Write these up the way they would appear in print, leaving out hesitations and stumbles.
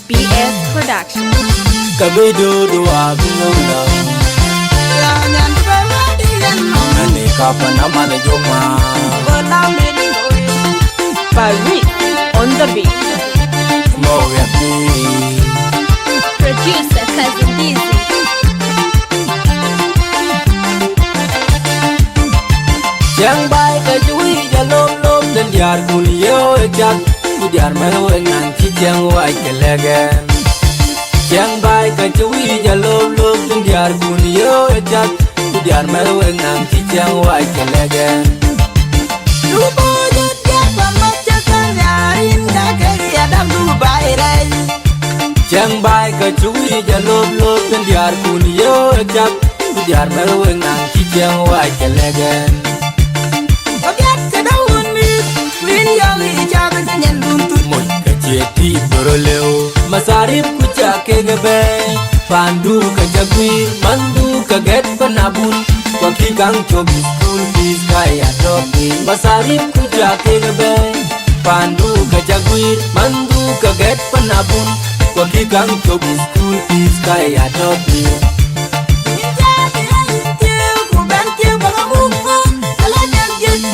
BS Production. Kabedo dua gunung Nani kapan nama na joma Farid on the beat. Mau yakni Producer Cousin Dizzy. Yang baik kajui jalom lom dan diar kulio ejak Kudiar mewe nganci yang wai kelegen Yang baik kajui jalom lom dan diar kulio ejak Kudiar mewe nganci yang wai kelegen Lupa jejak pemecahkan yarin kakek adam Dubai ray. Yang baik kajui jalom lom dan diar kulio ejak Kudiar mewe nganci yang wai kelegen Obiat kedaun mit, win yang ijab dengan buntut. Moy kajeti boroleo Masarip kuca kegebe Pandu kajagwi Mandu kaget penabun Waki kang cobi school fees kaya topi Masarip kuca kegebe Pandu kajagwi Mandu kaget penabun Waki kang cobi school fees kaya topi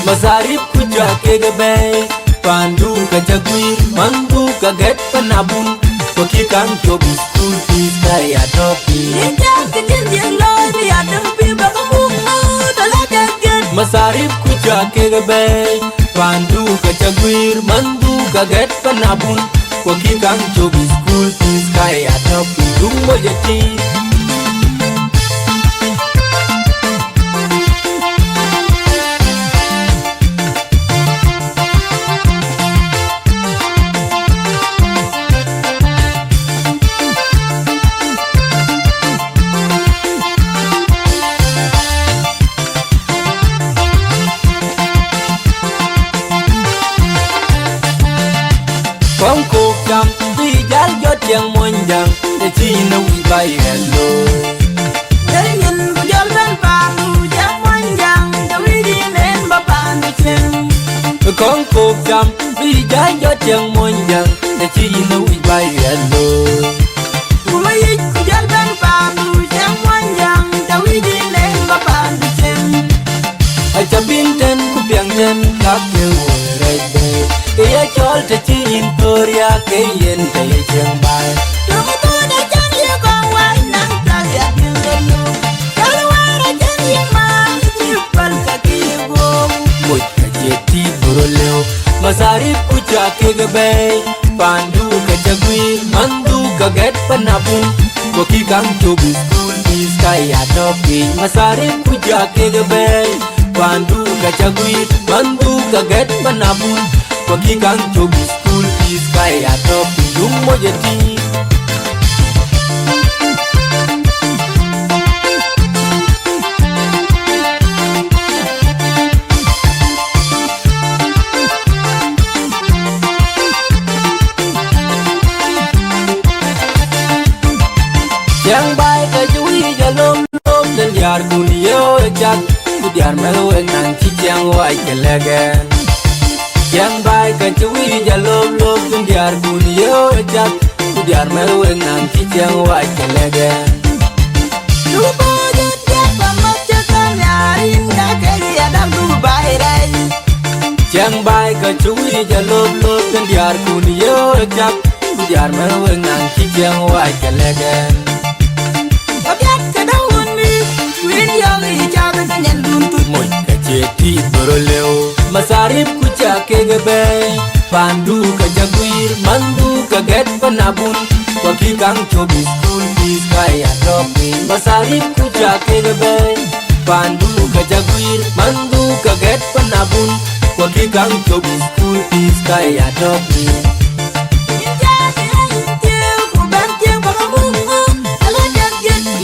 Masarip kuca kegebe Pandu kajagwi Mandu kaget penabun Waki kang cobi school fees kaya topi Masarip kuca kegebe Pandu kajagwir Mandu kaget penabun Waki kang cobi school fees kaya topi Dumbo jati Phong cuộc trầm tuy giá gió chẳng muôn dần Để chi nó bị bay hẹn đôi Để nhìn của gió lên vàng Dù chắc quanh dàng Đâu đi lên bà bạn đi chân. Con cuộc trầm tuy giá gió chẳng muôn dần Để chi nó bị bay hẹn đôi Của mấy ít của gió lên vàng Dù chắc quanh dàng Đâu đi lên bà bạn đi chân. Ai cha bin ten ku piang ten Kak kêu hồi rây bê Kaya chol ta chi in toria Kaya yen kaya chẳng bay Đừng có tôi đã chân yêu con quay Nắng ta gạt như lên luôn. Cháu đã qua đã chân yêu mang Chiếc phần cả kia gồm. Moy kajeti boroleo Masarip kuca kegebe Pandu kajagwir Mandu kaget penabun Waki kang cobi school fees kaya topi Masarip kuca kegebe Pandu kajagwir Mandu kaget penabun Waki kang cobi school fees kaya topi Dumbo jati Yang baik kajui jalom lom dan diar kunio ejak Kudiar mewe nanti yang wai kelegen Yang baik kajui jalom lom dan diar kunio ejak Kudiar mewe nanti yang wai kelegen Lupa jejak pemecahkan yarin kakek adam Dubai ray. Yang baik kajui jalom lom dan diar kunio ejak Kudiar mewe nanti yang wai kelegen Obiat kedaun mit, win yang ijab dengan buntut. Moy kajeti boroleo Masarip kuca kegebe Pandu kajagwir Mandu kaget penabun Waki kang cobi school fees kaya topi Masarip kuca kegebe Pandu kajagwir Mandu kaget penabun Waki kang cobi school fees kaya topi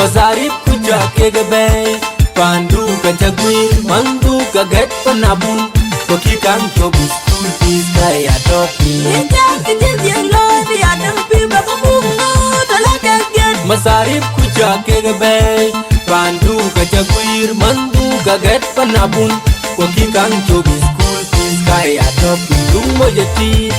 Masarip kuca kegebe Pandu kajagwir Mandu kaget penabun Waki kang cobi school fees kaya topi Masarip kuca kegebe Pandu kajagwir Mandu kaget penabun Waki kang cobi school fees kaya topi Dumbo jati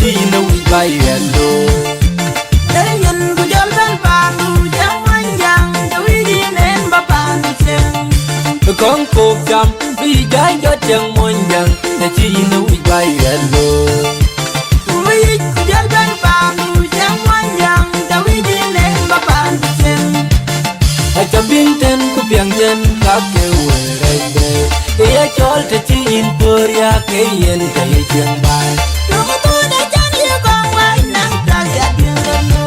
chino we by yellow. Dayan ku jol ben panu jang manjang tawidi nen bapan cheng. Con cột chăm vì trái gió chân mòn dần để chino we by yellow. Ui ku jol ben panu jang manjang tawidi nen bapan cheng. Cho biến tên của biển dân các kêu về đây để cho ta chỉ in Korea cái yên cái trường bài. Tunggu tu dah janji kau wai nang tak ya dulu.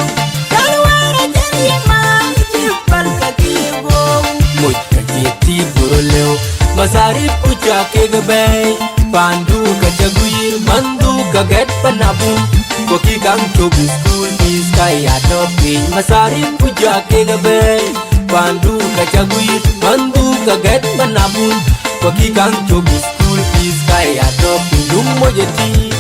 Keluar janji mang cipal kaki gong. Một cái chiếc ti buru leo masari puja ke gabe pandu ka jagui mandu ka get panabun koki kang chobi school fees kaya topi masari puja ke gabe pandu ka jagui mandu ka get panabun koki kang chobi school fees kaya topi dum mo jeti